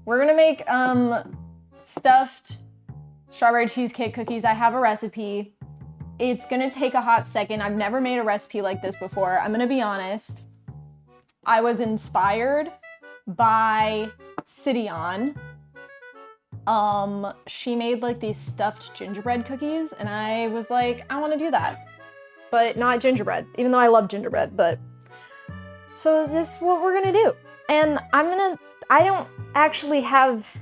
We're gonna make stuffed strawberry cheesecake cookies. I have a recipe. It's gonna take a hot second. I've never made a recipe like this before. I'm gonna be honest. I was inspired by Sidion. She made like these stuffed gingerbread cookies and I was like, I wanna do that. But not gingerbread, even though I love gingerbread, but. So this is what we're gonna do. And I don't actually have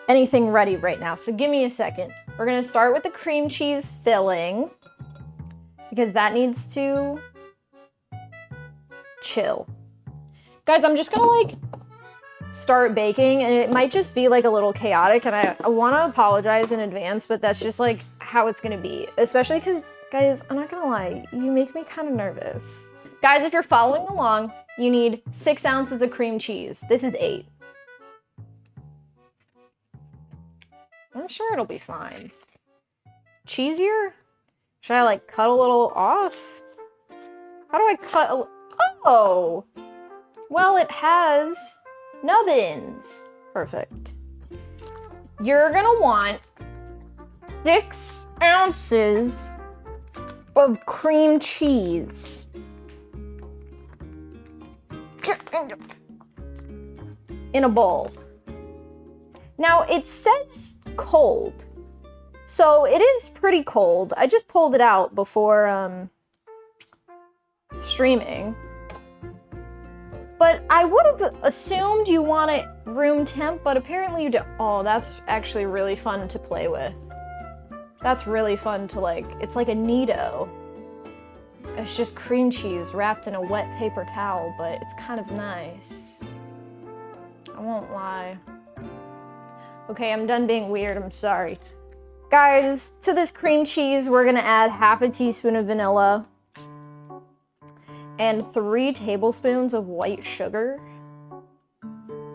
anything ready right now, so give me a second. We're gonna start with the cream cheese filling because that needs to chill. Guys, I'm just gonna like start baking and it might just be like a little chaotic and I wanna apologize in advance, but that's just like how it's gonna be. Especially because, guys, I'm not gonna lie, you make me kind of nervous. Guys, if you're following along, you need 6 ounces of cream cheese. This is 8. I'm sure it'll be fine. Cheesier? Should I like cut a little off? How do I cut a... Oh! Well, it has nubbins. Perfect. You're gonna want 6 ounces of cream cheese. In a bowl. Now, it says cold, so it is pretty cold. I just pulled it out before streaming. But I would have assumed you want it room temp, but apparently you don't. Oh, that's actually really fun to play with. That's really fun to like, it's like a Neato. It's just cream cheese wrapped in a wet paper towel, but it's kind of nice. I won't lie. Okay, I'm done being weird, I'm sorry. Guys, to this cream cheese, we're gonna add half a teaspoon of vanilla and 3 tablespoons of white sugar.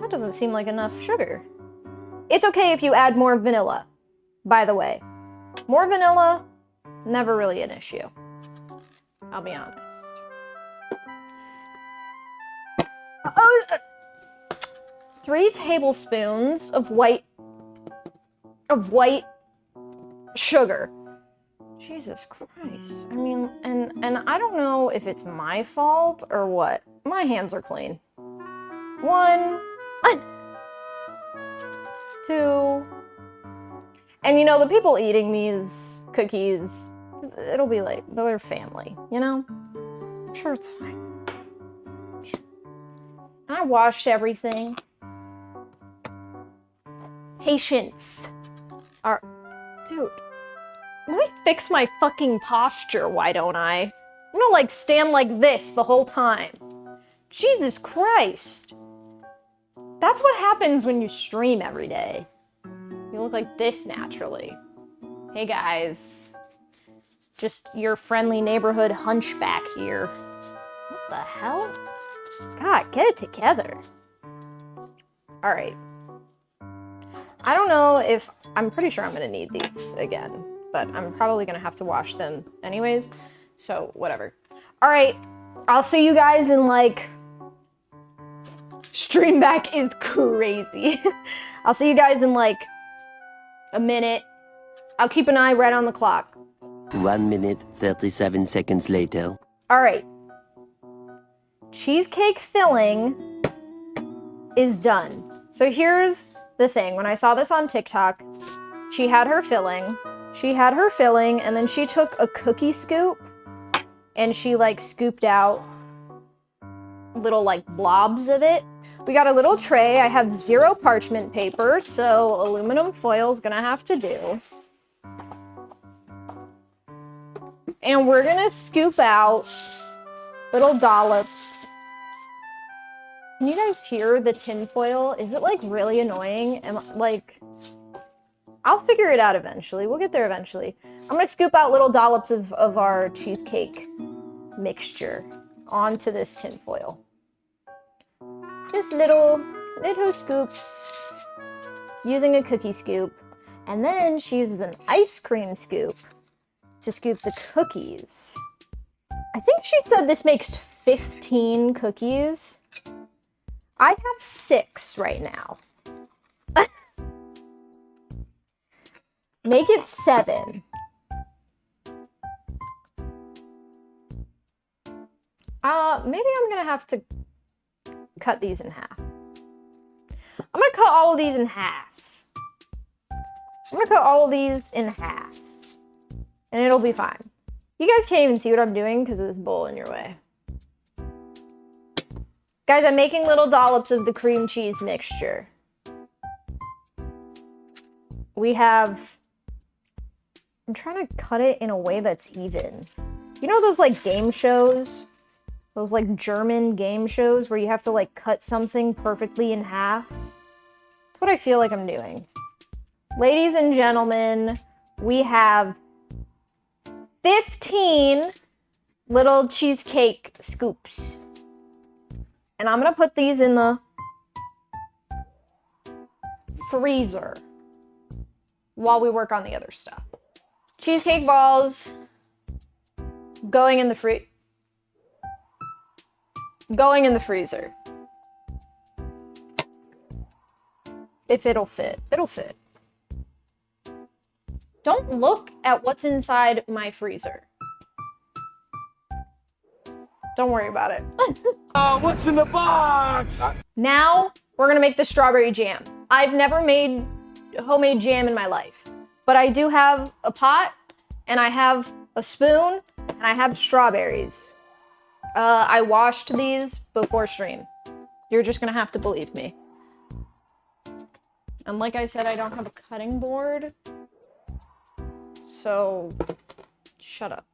That doesn't seem like enough sugar. It's okay if you add more vanilla, by the way. More vanilla, never really an issue. I'll be honest. 3 tablespoons of white sugar. Jesus Christ. I mean, and I don't know if it's my fault or what. My hands are clean. 1, 2, and you know, the people eating these cookies, it'll be like, they're family, you know? I'm sure it's fine. I washed everything. Patience. Dude, let me fix my fucking posture, why don't I? I'm gonna like stand like this the whole time. Jesus Christ. That's what happens when you stream every day. You look like this naturally. Hey guys. Just your friendly neighborhood hunchback here. What the hell? God, get it together. All right. I don't know if, I'm pretty sure I'm gonna need these again, but I'm probably gonna have to wash them anyways, so whatever. All right, I'll see you guys in like, stream back is crazy. I'll see you guys in like a minute. I'll keep an eye right on the clock. 1 minute, 37 seconds later. All right. Cheesecake filling is done. So here's the thing. When I saw this on TikTok, she had her filling, and then she took a cookie scoop and she like scooped out little like blobs of it. We got a little tray. I have 0 parchment paper, so aluminum foil is gonna have to do. And we're gonna scoop out little dollops. Can you guys hear the tin foil? Is it like really annoying? And like, I'll figure it out eventually. We'll get there eventually. I'm gonna scoop out little dollops of our cheesecake mixture onto this tin foil. Just little scoops using a cookie scoop. And then she uses an ice cream scoop to scoop the cookies. I think she said this makes 15 cookies. I have 6 right now. Make it 7. Maybe I'm gonna have to cut these in half. I'm gonna cut all of these in half. I'm gonna cut all of these in half. And it'll be fine. You guys can't even see what I'm doing because of this bowl in your way. Guys, I'm making little dollops of the cream cheese mixture. We have... I'm trying to cut it in a way that's even. You know those like game shows? Those like German game shows where you have to like cut something perfectly in half? That's what I feel like I'm doing. Ladies and gentlemen, we have 15 little cheesecake scoops. And I'm gonna put these in the freezer while we work on the other stuff. Cheesecake balls going in the freezer. If it'll fit, it'll fit. Don't look at what's inside my freezer. Don't worry about it. What's in the box? Now, we're gonna make the strawberry jam. I've never made homemade jam in my life, but I do have a pot, and I have a spoon, and I have strawberries. I washed these before stream. You're just gonna have to believe me. And like I said, I don't have a cutting board, so shut up.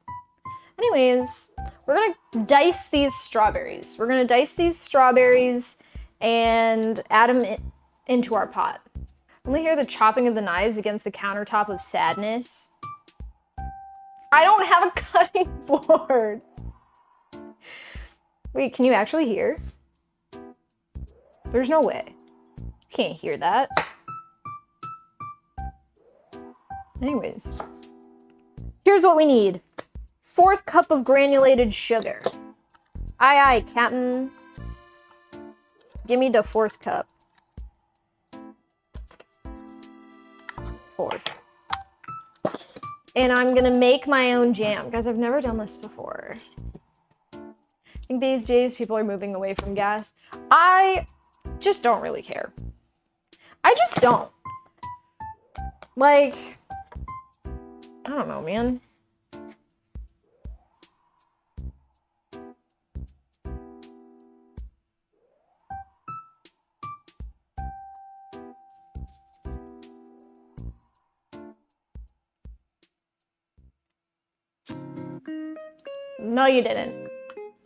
Anyways, we're gonna dice these strawberries. We're gonna dice these strawberries and add them into our pot. Only hear the chopping of the knives against the countertop of sadness. I don't have a cutting board. Wait, can you actually hear? There's no way. You can't hear that. Anyways, here's what we need. 4th cup of granulated sugar. Aye, aye, Captain. Give me the 4th cup. 4th. And I'm gonna make my own jam. Guys, I've never done this before. I think these days people are moving away from gas. I just don't really care. I just don't. Like, I don't know, man. No, you didn't.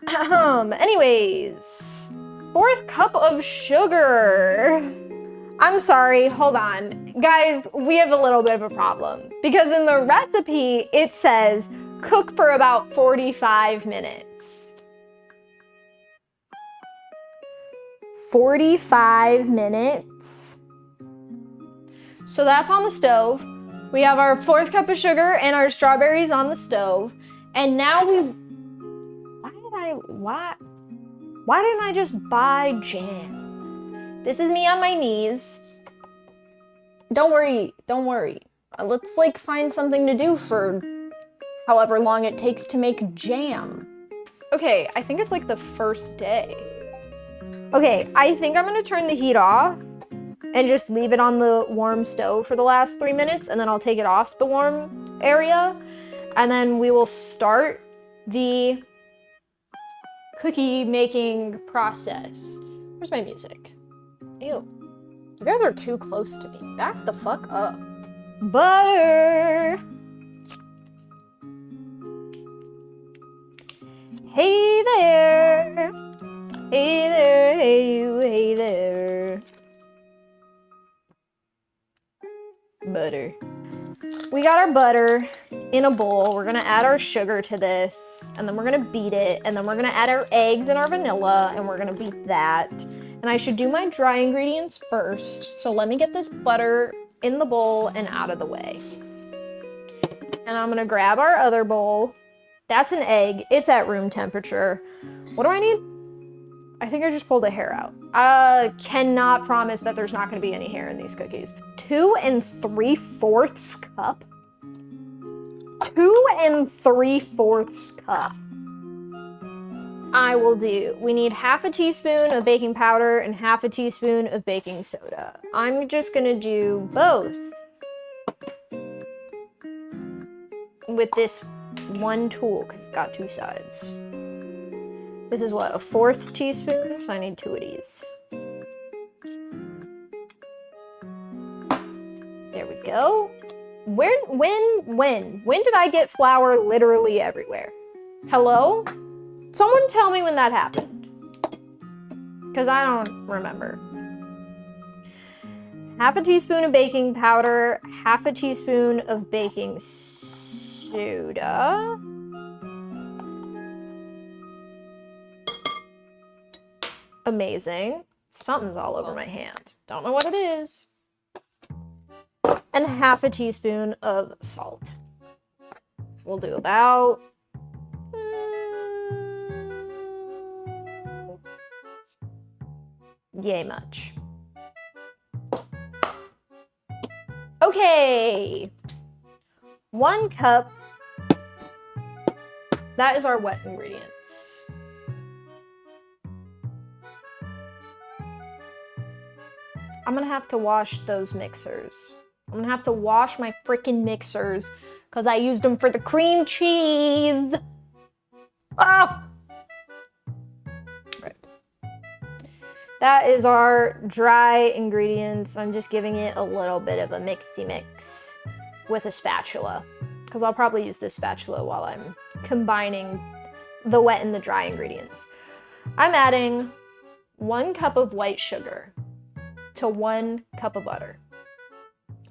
Anyways, 4th cup of sugar. I'm sorry, hold on. Guys, we have a little bit of a problem because in the recipe, it says cook for about 45 minutes. 45 minutes. So that's on the stove. We have our 4th cup of sugar and our strawberries on the stove. And now why didn't I just buy jam? This is me on my knees. Don't worry. Let's like find something to do for however long it takes to make jam. Okay, I think it's like the first day. Okay, I think I'm gonna turn the heat off and just leave it on the warm stove for the last 3 minutes, and then I'll take it off the warm area, and then we will start the cookie making process. Where's my music? Ew. You guys are too close to me. Back the fuck up. Butter. Hey there. Hey there, hey you, hey there. Butter. We got our butter in a bowl. We're gonna add our sugar to this, and then we're gonna beat it, and then we're gonna add our eggs and our vanilla, and we're gonna beat that. And I should do my dry ingredients first, so let me get this butter in the bowl and out of the way. And I'm gonna grab our other bowl. That's an egg. It's at room temperature. What do I need? I think I just pulled a hair out. Cannot promise that there's not gonna be any hair in these cookies. 2 3/4 cup? 2 3/4 cup. I will do. We need half a teaspoon of baking powder and half a teaspoon of baking soda. I'm just gonna do both with this one tool because it's got 2 sides. This is what, a 1/4 teaspoon? So I need 2 of these. There we go. When did I get flour literally everywhere? Hello? Someone tell me when that happened. Because I don't remember. Half a teaspoon of baking powder, half a teaspoon of baking soda. Amazing. Something's all over my hand. Don't know what it is. And half a teaspoon of salt. We'll do about yay much. Okay. 1 cup. That is our wet ingredients. I'm gonna have to wash those mixers. I'm gonna have to wash my freaking mixers because I used them for the cream cheese. Oh! Right. That is our dry ingredients. I'm just giving it a little bit of a mixy mix with a spatula because I'll probably use this spatula while I'm combining the wet and the dry ingredients. I'm adding 1 cup of white sugar to 1 cup of butter,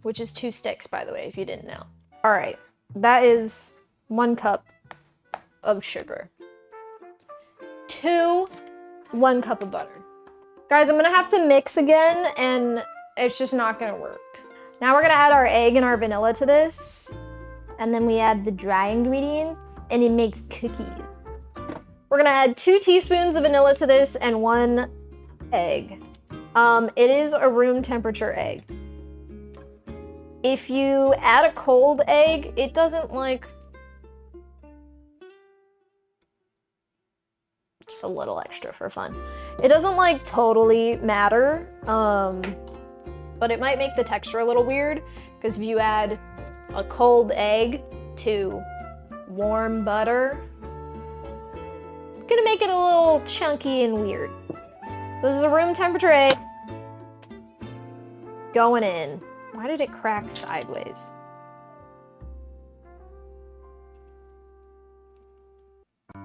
which is 2 sticks, by the way, if you didn't know. All right, that is 1 cup of sugar to 1 cup of butter. Guys, I'm gonna have to mix again, and it's just not gonna work. Now we're gonna add our egg and our vanilla to this, and then we add the dry ingredients, and it makes cookies. We're gonna add 2 teaspoons of vanilla to this and 1 egg. It is a room temperature egg. If you add a cold egg, it doesn't like, just a little extra for fun. It doesn't like totally matter, but it might make the texture a little weird because if you add a cold egg to warm butter, it's gonna make it a little chunky and weird. So this is a room temperature egg going in. Why did it crack sideways? I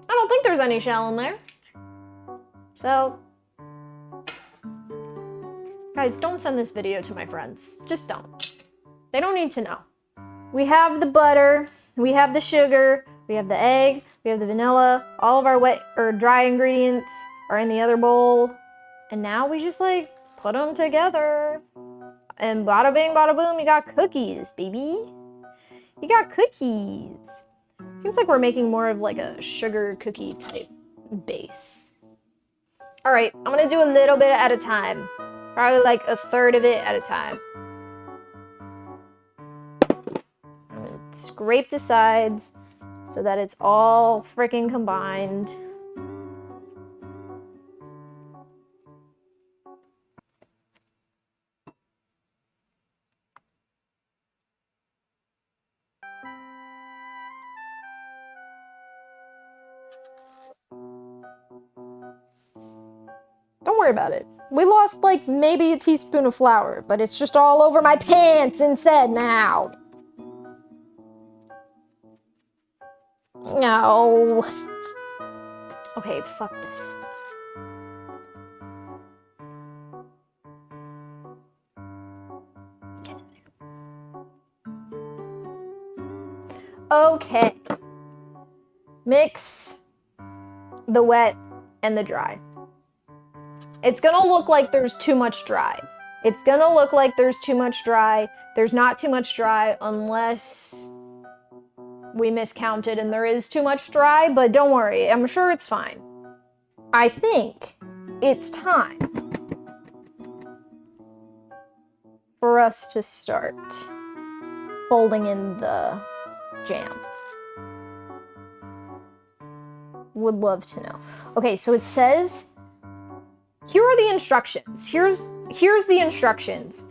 don't think there's any shell in there. So, guys, don't send this video to my friends. Just don't. They don't need to know. We have the butter, we have the sugar, we have the egg, we have the vanilla, all of our wet or dry ingredients are in the other bowl. And now we just like put them together. And bada bing, bada boom, you got cookies, baby. You got cookies. Seems like we're making more of like a sugar cookie type base. All right, I'm gonna do a little bit at a time. Probably like a third of it at a time. I'm gonna scrape the sides so that it's all freaking combined. Don't worry about it. We lost like maybe a teaspoon of flour, but it's just all over my pants instead now. No. Okay, fuck this. Get in there. Okay. Mix the wet and the dry. It's gonna look like there's too much dry. It's gonna look like there's too much dry. There's not too much dry unless we miscounted and there is too much dry, but don't worry, I'm sure it's fine. I think it's time for us to start folding in the jam. Would love to know. Okay, so it says, here are the instructions. Here's the instructions.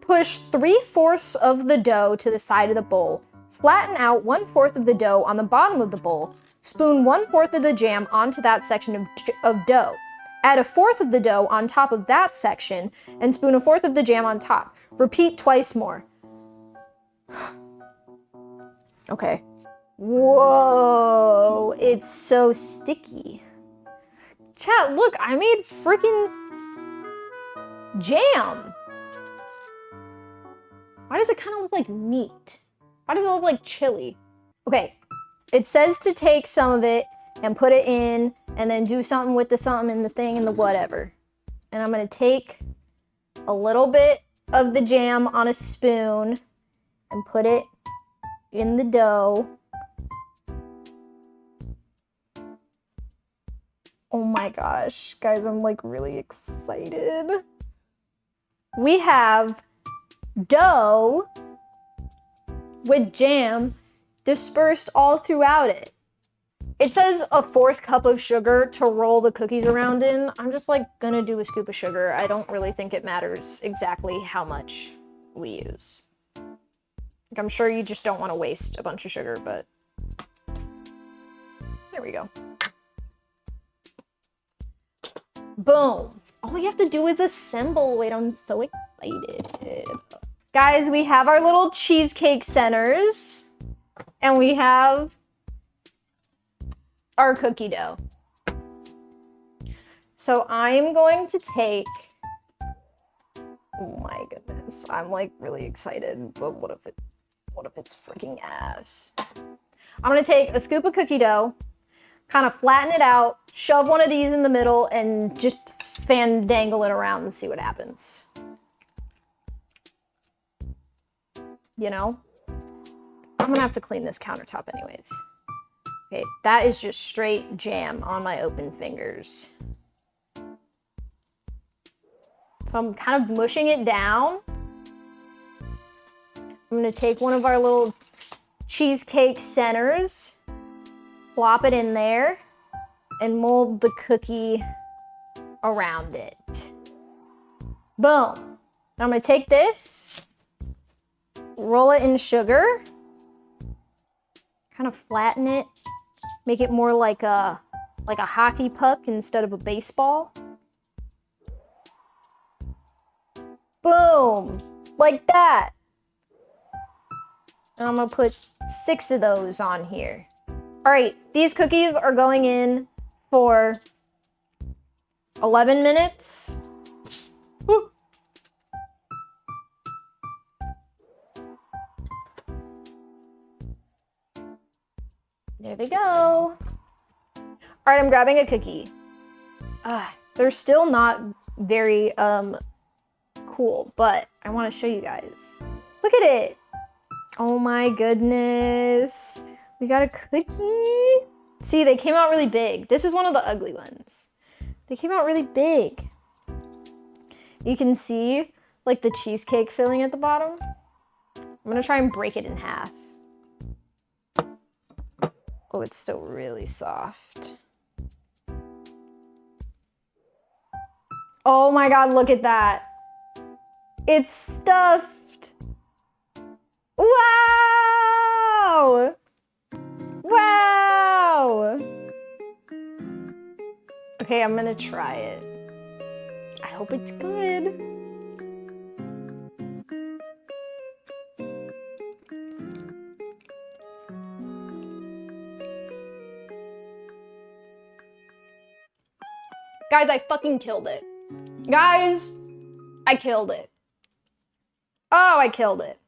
Push 3/4 of the dough to the side of the bowl. Flatten out 1/4 of the dough on the bottom of the bowl. Spoon 1/4 of the jam onto that section of dough. Add 1/4 of the dough on top of that section and spoon 1/4 of the jam on top. Repeat twice more. Okay. Whoa, it's so sticky. Chat, look, I made freaking jam. Why does it kind of look like meat? Why does it look like chili? Okay, it says to take some of it and put it in and then do something with the something and the thing and the whatever. And I'm gonna take a little bit of the jam on a spoon and put it in the dough. Oh my gosh, guys, I'm like really excited. We have dough with jam dispersed all throughout it. It says 1/4 cup of sugar to roll the cookies around in. I'm just like gonna do a scoop of sugar. I don't really think it matters exactly how much we use. Like, I'm sure you just don't want to waste a bunch of sugar, but there we go. Boom. All we have to do is assemble. Wait, I'm so excited. Guys, we have our little cheesecake centers and we have our cookie dough. So I'm going to take, oh my goodness, I'm like really excited, but what if it's freaking ass? I'm gonna take a scoop of cookie dough, kind of flatten it out, shove one of these in the middle, and just fandangle it around and see what happens. You know? I'm gonna have to clean this countertop anyways. Okay, that is just straight jam on my open fingers. So I'm kind of mushing it down. I'm gonna take one of our little cheesecake centers, plop it in there, and mold the cookie around it. Boom. I'm gonna take this, roll it in sugar, kind of flatten it, make it more like a hockey puck instead of a baseball. Boom, like that. And I'm gonna put 6 of those on here. All right, these cookies are going in for 11 minutes. Woo. There they go. All right, I'm grabbing a cookie. They're still not very cool, but I want to show you guys. Look at it. Oh my goodness. We got a cookie. See, they came out really big. This is one of the ugly ones. They came out really big. You can see like the cheesecake filling at the bottom. I'm gonna try and break it in half. Oh, it's still really soft. Oh my God, look at that. It's stuffed. Wow! Wow! Okay, I'm gonna try it. I hope it's good. Guys, I fucking killed it. Guys, I killed it. Oh, I killed it.